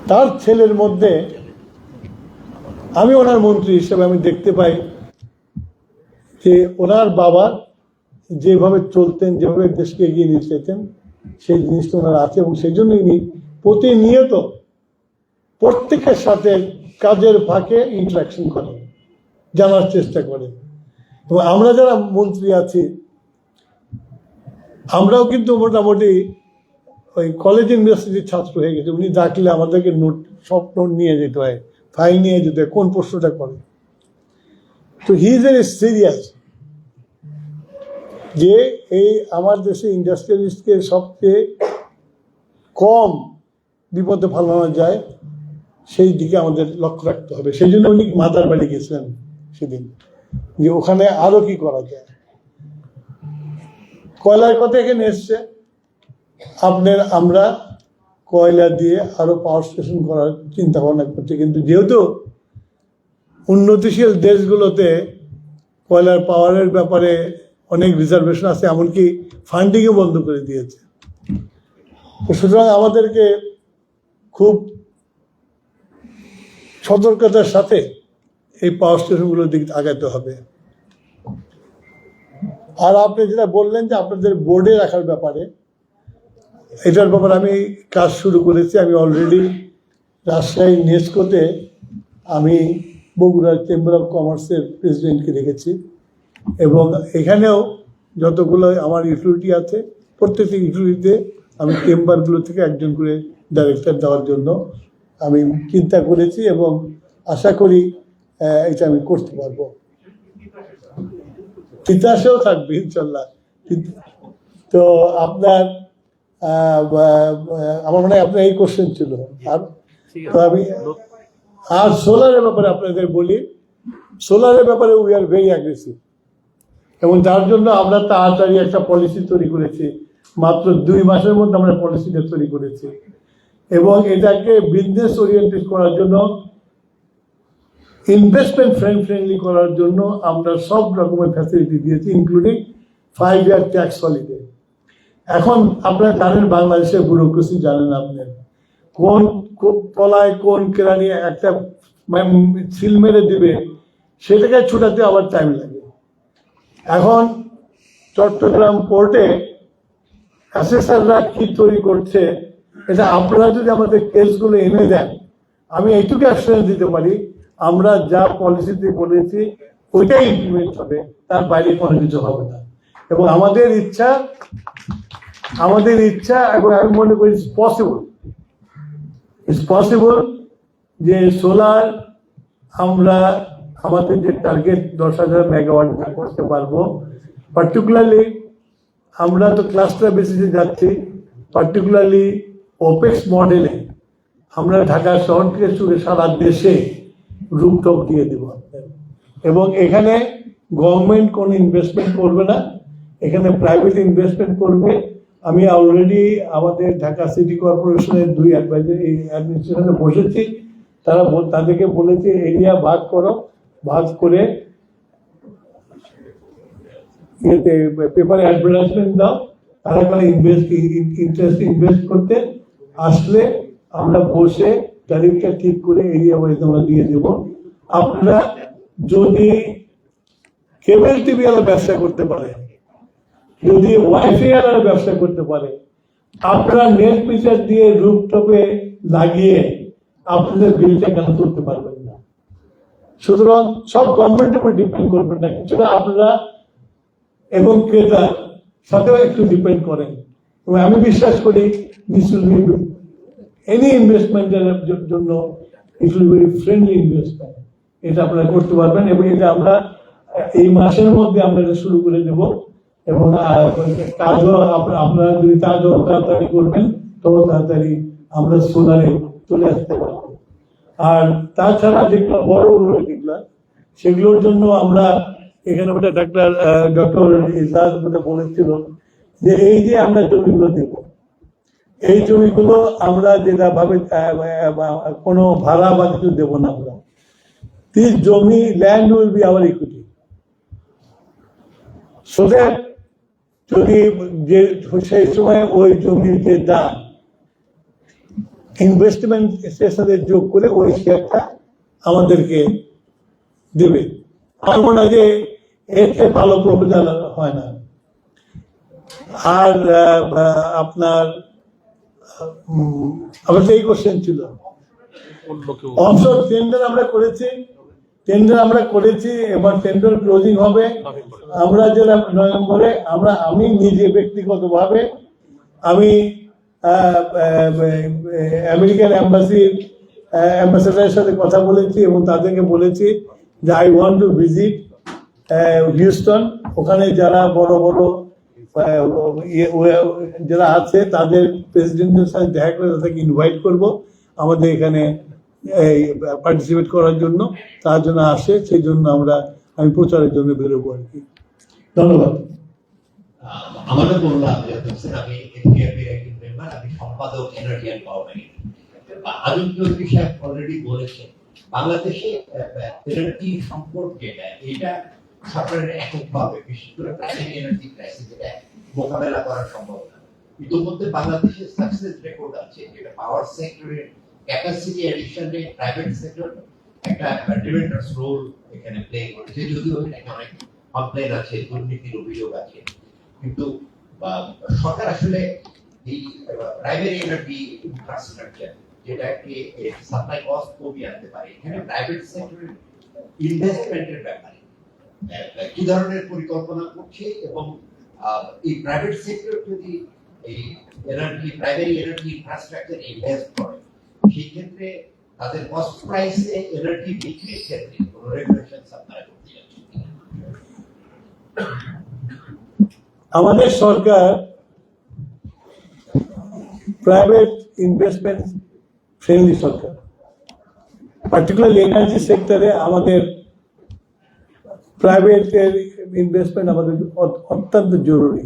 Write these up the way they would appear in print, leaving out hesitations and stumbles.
তার ছেলের মধ্যে আমি ওনার মন্ত্রী হিসেবে আমি দেখতে পাই যে ওনার বাবা যেভাবে চলতেন, যেভাবে দেশকে এগিয়ে নিয়ে যেতেন, সেই জিনিসটা ওনার আছে এবং সেই জন্য ইনি প্রতিনিয়ত প্রত্যেকের সাথে কাজের ফাঁকে ইন্টারাকশন করেন, জানার চেষ্টা করেন। এবং আমরা যারা মন্ত্রী আছি আমরাও কিন্তু মোটামুটি ওই কলেজ ইউনিভার্সিটির ছাত্র হয়ে গেছে। উনি ডাকলে আমাদেরকে সব নোট নিয়ে যেতে হয়, ফাইল নিয়ে যেতে হয়, কোন প্রশ্নটা করে। তো হি ইজ ভেরি সিরিয়াস যে এই আমার দেশে ইন্ডাস্ট্রিয়ালিস্টকে সবচেয়ে কম বিপদে ফেলানো যায় সেই দিকে আমাদের লক্ষ্য রাখতে হবে। সেই জন্য উনি মাদার বাড়ি গেছিলেন সেদিন, যে ওখানে আরো কি করা যায়। কয়লার কথা এখানে এসছে, আমরা কয়লা দিয়ে আরো পাওয়ার স্টেশন করার চিন্তা ভাবনা করছি, কিন্তু যেহেতু উন্নতিশীল দেশগুলোতে কয়লার পাওয়ারের ব্যাপারে অনেক রিজার্ভেশন আছে, এমনকি ফান্ডিংও বন্ধ করে দিয়েছে। সুতরাং আমাদেরকে খুব সতর্কতার সাথে এই পাওয়ার স্টেশনগুলোর দিকে আগাতে হবে। আর আপনি যেটা বললেন যে আপনাদের বোর্ডে রাখার ব্যাপারে, এটার ব্যাপারে আমি কাজ শুরু করেছি। আমি অলরেডি রাজশাহী নেসকোতে আমি বগুড়ার চেম্বার অফ কমার্সের প্রেসিডেন্টকে রেখেছি এবং এখানেও যতগুলো আমার ইউটিলিটি আছে প্রত্যেকটি ইউটিলিটিতে আমি চেম্বারগুলো থেকে একজন করে ডাইরেক্টর দেওয়ার জন্য আমি চিন্তা করেছি এবং আশা করি এটা আমি করতে পারবো। তিতাসেও থাকবে ইনশাল্লাহ। তো আপনার আমার মনে হয় আপনার এই কোশ্চেন ছিল। আর তো আমি আর সোলারের ব্যাপারে আপনাদের বলি, সোলারের ব্যাপারে উই আর ভেরি অ্যাগ্রেসিভ এবং তার জন্য আমরা তাড়াতাড়ি একটা পলিসি তৈরি করেছি। মাত্র 2 মাসের মধ্যে আমরা পলিসিটা তৈরি করেছি এবং এটাকে বিজনেস ওরিয়েন্টেড করার জন্য, ইনভেস্টমেন্ট ফ্রেন্ডলি করার জন্য আমরা সব রকমের ফ্যাসিলিটি দিয়েছি, ইনক্লুডিং 5 year ট্যাক্স হলিডে। এখন আপনারা জানেন বাংলাদেশের ব্যুরোক্রেসি জানেন, আপনার কোন তলায় কোন কেরানি একটা সিল মেরে দেবে সেটাকে ছুটাতে আবার টাইম লাগে। এখন চট্টগ্রাম পোর্টে অ্যাসেসররা কি তৈরি করছে, এটা আপনারা যদি আমাদের কেসগুলো এনে দেন, আমি এইটুকু অ্যাসুরেন্স দিতে পারি আমরা যা পলিসিতে বলেছি ওইটাই ইমপ্লিমেন্ট হবে, তার বাইরে কোনো কিছু হবে না। এবং আমাদের ইচ্ছা এবং আমি মনে করি ইটস পসিবল যে সোলার আমরা আমাদের যে টার্গেট 10,000 মেগাওয়াট করতে পারবো। পার্টিকুলারলি আমরা তো ক্লাস্টার বেসিসে যাচ্ছি, পার্টিকুলারলি ওপেক্স মডেলে আমরা ঢাকা শহর থেকে শুরু সারা দেশে রুফটপ দিয়ে দেব এবং এখানে গভর্নমেন্ট কোনো ইনভেস্টমেন্ট করবে না, এখানে প্রাইভেট ইনভেস্টমেন্ট করবে। আমি অলরেডি আমাদের ঢাকা সিটি কর্পোরেশনের 2 অ্যাডমিনিস্ট্রেশনে বসেছি, তাদেরকে বলেছি এরিয়া ভাগ করো, ভাগ করে পেপারে অ্যাডভার্টাইজমেন্ট দাও, তারা কোনো ইনভেস্ট করতে আসলে আমরা বসে তারিখটা ঠিক করে এরিয়া ওয়াইজ আমরা দিয়ে দেব। আপনারা যদি কেবল টিভি আলা ব্যবসা করতে পারে, যদি ওয়াইফাই আলা ব্যবসা করতে পারে, আপনারা নেট মিটার দিয়ে রুফটপে লাগিয়ে আপনাদের বিলটা কেন করতে পারবেন না? সুতরাং সব গভর্নমেন্টের উপর ডিপেন্ড করবেন না, কিছুটা আপনারা এবং ক্রেতার সাথেও একটু ডিপেন্ড করেন। এবং আমি বিশ্বাস করি এনি ইনভেস্টমেন্টের জন্য it will be friendly investment, এটা আপনারা করতে পারবেন এবং এটা আমরা এই মাসের মধ্যে আমরা এটা শুরু করে দেব এবং কাজও আপনারা যদি কাজও তাড়াতাড়ি করবেন তত তাড়াতাড়ি আমরা সোলারে চলে আসতে পারবো। আর তাছাড়া যেগুলো বড় যেগুলো সেগুলোর জন্য আমরা এখানে ডক্টর ইজাজ বলেছিল যে এই যে আমরা জমিগুলো দেব, এই জমিগুলো আমরা যেটা ভাবে কোনো ভাড়া বা কিছু দেবো না। আমরা দিস জমি land will be hour equity, so that যদি যে সেই সময় ওই জমির যে দাম ইনভেস্টমেন্ট এর সাথে যোগ করে ওই শেয়ারটা আমাদেরকে দেবে। আমার মনে হয় যে এর ভালো প্রপোজাল হয় না। আর আপনার আমার এই কোশ্চেন ছিল, অবসর টেন্ডার আমরা করেছি, এবার টেন্ডার ক্লোজিং হবে। আমরা যারা নভেম্বরে আমি নিজে ব্যক্তিগতভাবে আমি আমেরিকান অ্যাম্বাসেডারের সাথে কথা বলেছি এবং তাদেরকে বলেছি যে I want to visit Houston. ওখানে যারা বড় বড় যারা আছে তাদের প্রেসিডেন্টের সাথে দেখা করে তাদেরকে ইনভাইট করব আমাদের এখানে পার্টিসিপেট করার জন্য। তার জন্য আসে, সেই জন্য আমি প্রচারের জন্য বেরোবো আর কি। ধন্যবাদ। আমাদের বললাম যে আমি এফটিআইপির একজন মেম্বার, আমি সম্পাদক এনার্জি অ্যান্ড পাওয়ার আজম চৌধুরী সাহেব অলরেডি বলেছেন বাংলাদেশে এনার্জি সম্পদ যেটা এটা সরকারের এককভাবে বিশেষ করে এনার্জি ক্রাইসিস যেটা মোকাবেলা করা সম্ভব না। ইতিমধ্যে বাংলাদেশের সাকসেস রেকর্ড আছে যেটা পাওয়ার সেক্টরের ক্যাপাসিটি অ্যাডিশনে প্রাইভেট সেক্টর একটা ডিমেন্টাস রোল এখানে প্লে করেছে, যদিও এখানে অনেক কমপ্লেন আছে, দুর্নীতির অভিযোগ আছে, কিন্তু সরকার আসলে এই প্রাইভেট এনার্জি ইনফ্রাস্ট্রাকচার যেটাকে সাপ্লাই কস্ট কমিয়ে আনতে পারে, এখানে প্রাইভেট সেক্টরের ইনভেস্টমেন্টের ব্যাপারে কি ধরনের পরিকল্পনা করছে এবং এই প্রাইভেট সেক্টর যদি এই প্রাইমারি এনার্জি ইনফ্রাস্ট্রাকচার ইনভেস্ট করে সেই ক্ষেত্রে তাদের কস্ট প্রাইসে এনার্জি বিক্রির ক্ষেত্রে কোনো রেগুলেশন সাপ্লাই করতে যাচ্ছে। আমাদের সরকার প্রাইভেট ইনভেস্টমেন্ট ফ্রেন্ডলি সরকার, পার্টিকুলারলি এনার্জি সেক্টরে আমাদের প্রাইভেটের ইনভেস্টমেন্ট আমাদের অত্যন্ত জরুরি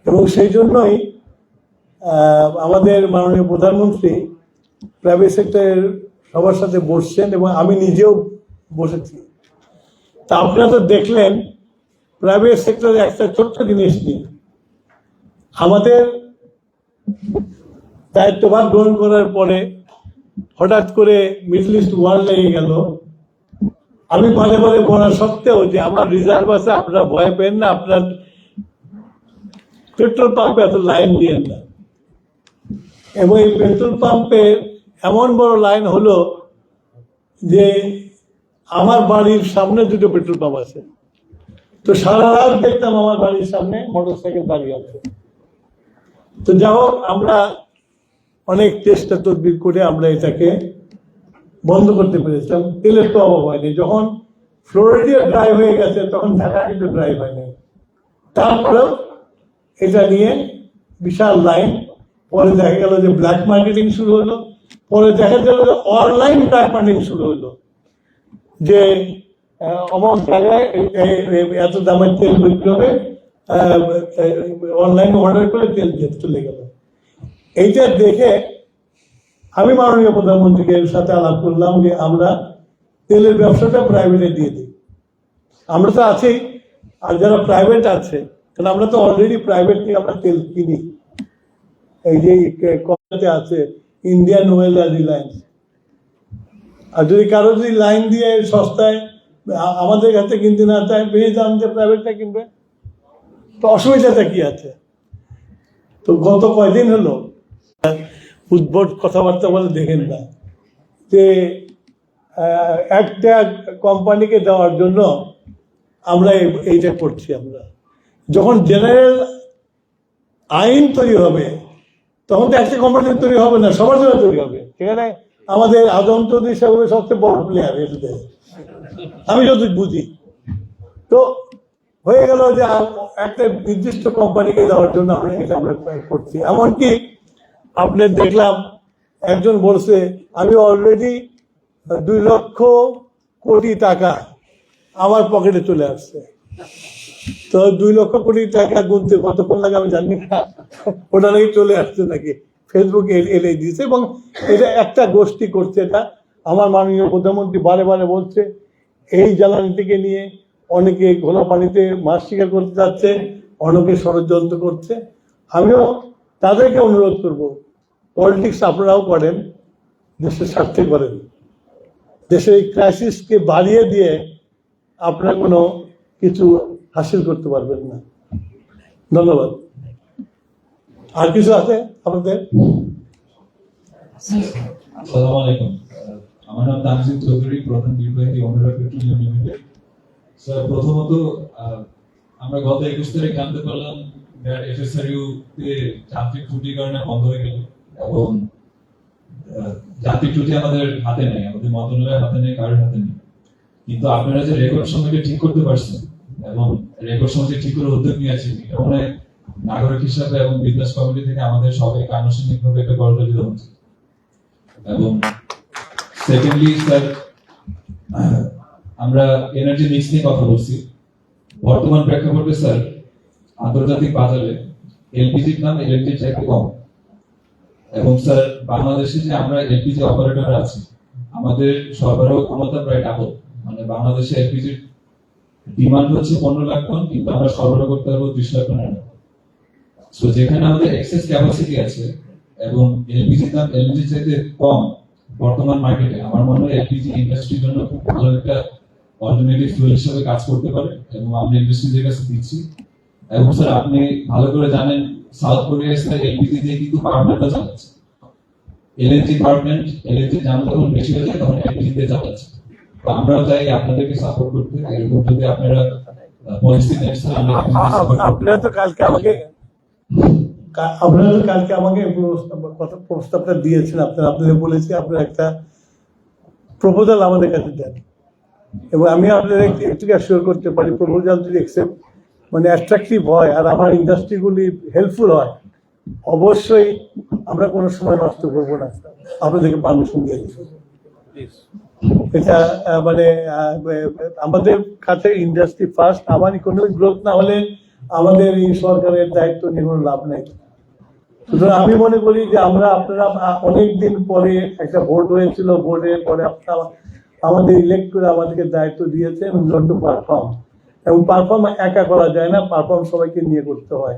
এবং সেই জন্যই আমাদের মাননীয় প্রধানমন্ত্রী প্রাইভেট সেক্টরের সবার সাথে বসছেন এবং আমি নিজেও বসেছি। তা আপনারা তো দেখলেন প্রাইভেট সেক্টরে একটা ছোট্ট জিনিস নিয়ে আমাদের দায়িত্বভার গ্রহণ করার পরে হঠাৎ করে মিডল ইস্ট ওয়ার লেগে গেল। আমি পরে পরে বলা সত্ত্বেও যে আমার রিজার্ভ আছে, আপনারা ভয় পেন না, আপনার পেট্রোল পাম্পে এত লাইন দিয়েন না। এবং এই পেট্রোল পাম্পে এমন বড় লাইন হলো যে আমার বাড়ির সামনে দুটো পেট্রোল পাম্প আছে, তো সারা রাত দেখতাম আমার বাড়ির সামনে মোটরসাইকেল দাঁড়িয়ে আছে। তো যাই হোক, আমরা অনেক চেষ্টা তদবির করে আমরা এটাকে বন্ধ করতে পেরেছিলাম। তেলের তো অভাব হয়নি। যখন ফ্লোরিডা ড্রাই হয়ে গেছে তখন ঢাকা কিন্তু ড্রাই হয়নি। তারপরেও এটা নিয়ে বিশাল লাইন। পরে দেখা গেল যে ব্ল্যাক মার্কেটিং শুরু হলো, পরে দেখা গেল যে অনলাইন ব্ল্যাক মার্কেটিং শুরু হলো, যে অমন জায়গায় এত দামের তেল বিক্রি হবে, অনলাইনে অর্ডার করে তেল চলে গেল। এইটা দেখে আমি মাননীয় প্রধানমন্ত্রীকে সাথে আলাপ করলাম যে আমরা তেলের ব্যবসাটা প্রাইভেটে দিয়ে দিই। আমরা তো আছি, আর যারা প্রাইভেট আছে, কারণ আমরা তো অলরেডি প্রাইভেট থেকে আমরা তেল কিনি। এই যে কলকাতাতে আছে ইন্ডিয়ান অয়েল আর রিলায়েন্স, আর যদি কারো যদি লাইন দিয়ে সস্তায় আমাদের কাছে কিনতে না চায়, পেয়ে যান যে প্রাইভেটটা কিনবে, তো অসুবিধাটা কি আছে? তো গত কয়দিন হলো উদ্ভট কথাবার্তা বলে দেখেন না, যে একটা কোম্পানিকে দেওয়ার জন্য আমরা এইটা করছি। আমরা যখন জেনারেল আইন তৈরি হবে তখন তো একটা কোম্পানি তৈরি হবে না, সবার জন্য তৈরি হবে। সেখানে আমাদের আজম চৌধুরী সাহেব সবচেয়ে বড় প্লেয়ার এটাতে, আমি যত বুঝি। তো হয়ে গেল যে একটা নির্দিষ্ট কোম্পানিকে দেওয়ার জন্য আমরা এটা আমরা করছি। এমনকি আপনি দেখলাম একজন বলছে আমি অলরেডি 2 লক্ষ কোটি টাকা আমার পকেটে চলে আসছে। তো 2 লক্ষ কোটি টাকা গুনতে কতক্ষণ লাগে আমি জানি না, ওটা নাকি চলে আসছে নাকি ফেসবুকে এলে দিয়েছে। এবং এটা একটা গোষ্ঠী করছে। এটা আমার মাননীয় প্রধানমন্ত্রী বারে বারে বলছে এই জ্বালানিটিকে নিয়ে অনেকে ঘোলা পানিতে মাছ শিকার করতে যাচ্ছে, অনেকে ষড়যন্ত্র করছে। আমিও তাদেরকে অনুরোধ করব পলিটিক্স আপনারাও করেন, দেশের স্বার্থে করেন। দেশের এই ক্রাইসিসকে বাড়িয়ে দিয়ে আপনারা কোনো কিছু হাসিল করতে পারবেন না। ধন্যবাদ। আর কিছু আছে আপনাদের? আসসালামু আলাইকুম। আমার নাম তানজিদ চৌধুরী, প্রধান নির্বাহী অমরা পেট্রোলিয়াম লিমিটেড। স্যার, প্রথমত আমরা গত 21 তারিখ জানতে পারলাম এফএসআরইউ তে যান্ত্রিক ত্রুটির কারণে বন্ধ হয়ে গেল, এবং যান্ত্রিক ত্রুটি আমাদের হাতে নেই, আমাদের মন্ত্রণালয়ের হাতে নেই, কারোর হাতে নেই। কিন্তু আপনারা যে রেকর্ড সময়টা ঠিক করতে পারছেন এবং রেকর্ড সময়টা ঠিক করে উদ্যোগ নিয়েছেন, এটা মনে হয় নাগরিক হিসাবে এবং বিজনেস কমিটি থেকে আমাদের সবাইকে আনুষ্ঠানিকভাবে একটা করতে দিতে হচ্ছে। এবং সেকেন্ডলি স্যার, আমরা এনার্জি মিক্স নিয়ে কথা বলছি। বর্তমান প্রেক্ষাপটে স্যার, আন্তর্জাতিক বাজারে এলপিজির দাম ইলেকট্রিক চাইতে কম, এবং স্যার বাংলাদেশে যে আমরা এলপিজি অপারেটর আছি, আমাদের সরবরাহ ক্ষমতা প্রায় ডাবল। মানে বাংলাদেশে এলপিজির ডিমান্ড হচ্ছে 15 লাখ টন, কিন্তু আমরা সরবরাহ করতে পারবো 30 লাখ টন। সো যেখানে আমাদের এক্সেস ক্যাপাসিটি আছে এবং এলপিজির দাম এলপিজি চাইতে কম বর্তমান মার্কেটে, আমার মনে হয় এলপিজি ইন্ডাস্ট্রির জন্য খুব ভালো একটা অল্টারনেটিভ ফুয়েল হিসেবে কাজ করতে পারে, এবং আমরা ইন্ডাস্ট্রিদের কাছে দিচ্ছি। এবং স্যার, আপনি ভালো করে জানেন সাউথ কোরিয়া স্যার এলপিজি দিয়ে কিন্তু পাওয়ার প্ল্যান্টটা চালাচ্ছে। এলএনজি পাওয়ার প্ল্যান্ট, এলএনজি দাম যখন বেশি হয়ে যায় তখন এলপিজি দিয়ে চালাচ্ছে। তো আমরাও চাই আপনাদেরকে সাপোর্ট করতে, এরকম যদি আপনারা পলিসি নেন স্যার, আপনারা তো কালকে আমাকে প্রস্তাবটা দিয়েছেন। আপনাদের বলেছি আপনারা একটা প্রপোজাল আমাদের কাছে দেন, এবং আমি আপনাদের একটু অ্যাসিওর করতে পারি, প্রপোজাল যদি অ্যাকসেপ্ট মানে অ্যাট্রাকটিভ হয় আর আমার ইন্ডাস্ট্রিগুলি হেল্পফুল হয়, অবশ্যই আমরা কোনো সময় নষ্ট করবো না, আপনাদেরকে পারমিশন দিয়ে দেব। এটা মানে আমাদের কাছে ইন্ডাস্ট্রি ফার্স্ট। আমার ইকোনমিক গ্রোথ না হলে আমাদের এই সরকারের দায়িত্ব নিয়ে কোনো লাভ নেই। সুতরাং আমি মনে করি যে আপনারা অনেকদিন পরে একটা ভোট হয়েছিল, ভোটের পরে আপনারা আমাদের ইলেক্ট করে আমাদেরকে দায়িত্ব দিয়েছে, এবং টু পারফর্ম, এবং পারফর্ম একা করা যায় না, পারফর্ম সবাইকে নিয়ে করতে হয়।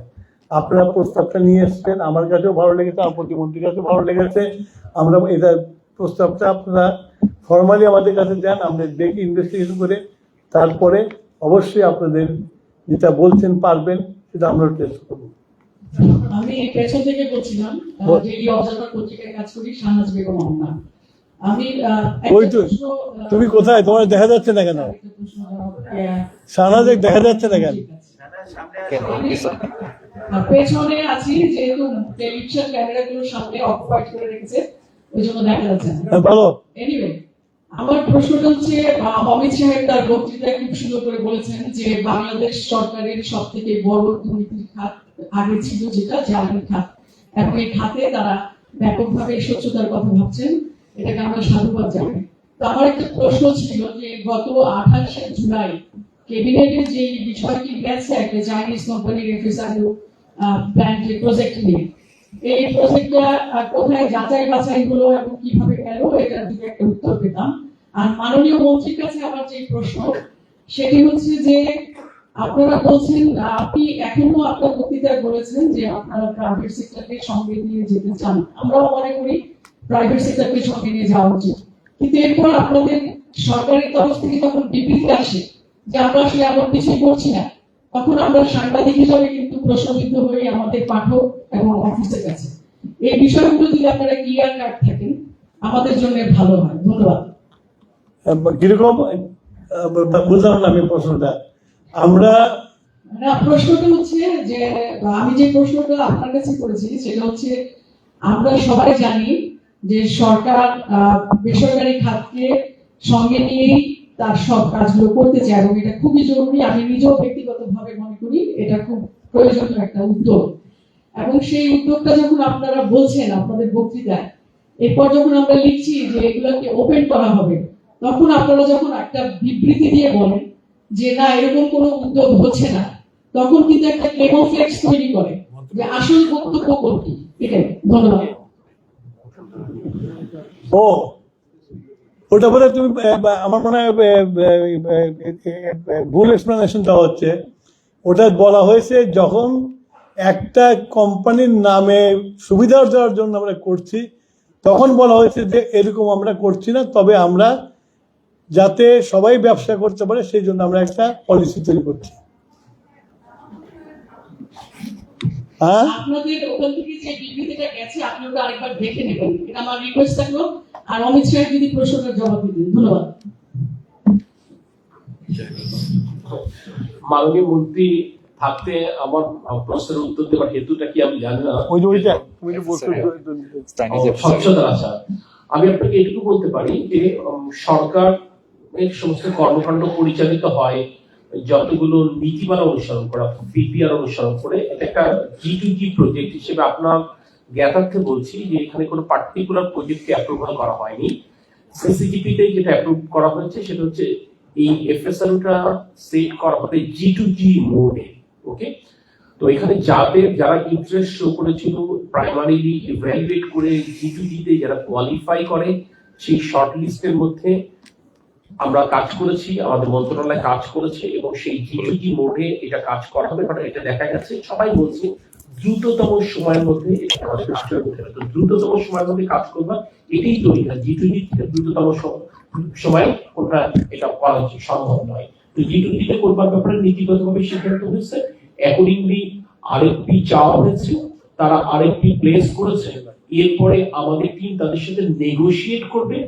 আপনারা প্রস্তাবটা নিয়ে এসছেন, আমার কাছেও ভালো লেগেছে, আমার প্রতিমন্ত্রীর কাছেও ভালো লেগেছে। আমরা এটা প্রস্তাবটা আপনারা ফর্মালি আমাদের কাছে দেন, আমরা দেখি ইনভেস্টিগেশন করে, তারপরে অবশ্যই আপনাদের যেটা বলছেন পারবেন সেটা আমরা টেস্ট করবো। আমি পেছন থেকে বলছিলাম, ডেইলি অবজারভার পত্রিকায় কাজ করি, শাহনাজ বেগম অন্না। আমি তুমি কোথায়? তোমার দেখা যাচ্ছে না কেন? শাহনাজ দেখা যাচ্ছে না কেন? পেছনে আছি, যেহেতু টেলিভিশন ক্যামেরাগুলোর সামনে অকুপাইড করে রেখেছে, ওই জন্য দেখা যাচ্ছে না। ভালো। এনিওয়ে, আমার প্রশ্নটা হচ্ছে, অমিত সাহেব তার বক্তৃতায় খুব সুন্দর করে বলেছেন যে বাংলাদেশ সরকারের সব থেকে বড় দুর্নীতির খাত আগে ছিল যেটা জ্বালানি খাত, এবং এই খাতে তারা ব্যাপকভাবে স্বচ্ছতার কথা ভাবছেন, এটাকে আমরা সাধুবাদ জানাই। তো আমার একটা প্রশ্ন ছিল যে গত 28 জুলাই ক্যাবিনেটের যে বিষয়টি গেছে একটা চাইনিজ কোম্পানির এফএসআরইউ প্ল্যান্টের প্রজেক্ট নিয়ে, এই প্রজেক্টটা কোথায় যাচাই বাছাই হলো এবং কিভাবে গেল, এটা যদি একটা উত্তর পেতাম। আর মাননীয় মন্ত্রীর কাছে আমার যে প্রশ্ন, সেটি হচ্ছে যে আপনারা বলছেন, আপনি এখনো আপনার বক্তৃতায় বলেছেন যে আপনারা প্রাইভেট সেক্টরকে সঙ্গে নিয়ে যেতে চান। আমরাও মনে করি প্রাইভেট সেক্টরকে সঙ্গে নিয়ে যাওয়া উচিত, কিন্তু এরপর আপনাদের সরকারের তরফ থেকে যখন বিবৃতি আসে যে আমরা আসলে এমন কিছুই করছি না, তখন আমরা সাংবাদিক হিসাবে কিন্তু প্রশ্নবিদ্ধ হয়ে আমাদের পাঠক এবং অফিসের কাছে এই বিষয়গুলো যদি আপনারা ক্লিয়ার কাট থাকেন আমাদের জন্য ভালো হয়। ধন্যবাদ। কিরকম বুঝলাম না আমি প্রশ্নটা। আমরা প্রশ্নটা হচ্ছে যে, আমি যে প্রশ্নটা আপনার কাছে করেছি সেটা হচ্ছে, আমরা সবাই জানি যে সরকার বেসরকারি খাতকে সঙ্গে নিয়েই তার সব কাজগুলো করতে চায়, এবং এটা খুবই জরুরি। আমি নিজেও ব্যক্তিগতভাবে মনে করি এটা খুব প্রয়োজনীয় একটা উদ্যোগ, এবং সেই উদ্যোগটা যখন আপনারা বলছেন আপনাদের বক্তৃতায়, এরপর যখন আমরা লিখছি যে এগুলোকে ওপেন করা হবে, তখন আপনারা যখন একটা বিবৃতি দিয়ে বলেন যে না এরকম কোনো উদ্যোগ হচ্ছে না, তখন কিন্তু একটা ক্যামোফ্লেক্স তৈরি করে যে আসল বক্তব্য কোনটি। এটাই। ধন্যবাদ। ও ওটা বলে তুমি আমার মনে হয় ভুল এক্সপ্লেনেশন দেওয়া হচ্ছে। ওটা বলা হয়েছে যখন একটা কোম্পানির নামে সুবিধা দেওয়ার জন্য আমরা করছি, তখন বলা হয়েছে যে এরকম আমরা করছি না, তবে আমরা যাতে সবাই ব্যবসা করতে পারে সেই জন্য আমরা একটা পলিসি তৈরি করছি। হ্যাঁ, আপনাদের ওখান থেকে যে বিবৃতিটা গেছে আপনি ওটা আরেকবার দেখে নেবেন, এটা আমার রিকোয়েস্ট থাকলো। আর অমিত শাহ যদি প্রশ্নের জবাব দিতেন, ধন্যবাদ। মাননীয় মন্ত্রী থাকতে আমার প্রশ্নের উত্তর দেওয়ার হেতুটা কি আমি জানি না। ওই যে ওইটা তুমি যে বলছো স্বচ্ছতার আশা। আমি আপনাকে এটুকু বলতে পারি যে সরকার এর সমস্ত কর্মকাণ্ড পরিচালিত হয় যতগুলো নীতিমালা অনুসরণ করা, পিপিআর অনুসরণ করে। এটা একটা G2G প্রজেক্ট হিসেবে আপনার জ্ঞাতার্থে বলছি যে এখানে কোনো পার্টিকুলার প্রজেক্টকে অ্যাপ্রুভাল করা হয়নি। সিসিটিপি তে যেটা অ্যাপ্রুভ করা হয়েছে সেটা হচ্ছে এই এফএসআরটা সেট করা হবে G2G মোডে। ওকে, তো এখানে যারা ইন্টারেস্ট শো করেছিল প্রাইমারিলি ইভ্যালুয়েট করে G2G তে যারা কোয়ালিফাই করে সেই শর্ট লিস্টের মধ্যে আমরা কাজ করেছি, আমাদের মন্ত্রণালয় কাজ করেছে এবং সেই G2G মোডে এটা কাজ করা হবে। কারণ এটা দেখা গেছে সবাই বলছে দ্রুততম সময়ের মধ্যে এটা আমাদের কাজ করতে হবে। তো দ্রুততম সময়ের মধ্যে কাজ করবা, এটাই তৈরি না। G2G থেকে দ্রুততম সময় কোনটা এটা করা সম্ভব নয়। তো G2G তে করবার ব্যাপারে নীতিগতভাবে সিদ্ধান্ত হয়েছে। অ্যাকর্ডিংলি আরএফপি চাওয়া হয়েছে, তারা আরএফপি প্লেস করেছে। এরপরে আমাদের টিম তাদের সাথে নেগোশিয়েট করবে।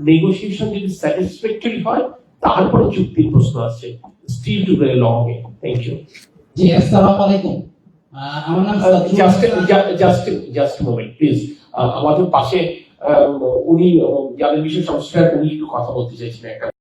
নেগোসিয়েশন যদি স্যাটিসফ্যাক্টরি হয় তারপরে চুক্তির প্রশ্ন আছে। Still to very long way. Thank you. জি, আসসালামু আলাইকুম। আমার নাম জাস্ট মোমেন্ট প্লিজ। আমাদের পাশে উনি যাদের বিশেষ সংস্কার উনি একটু কথা বলতে চাইছেন একটা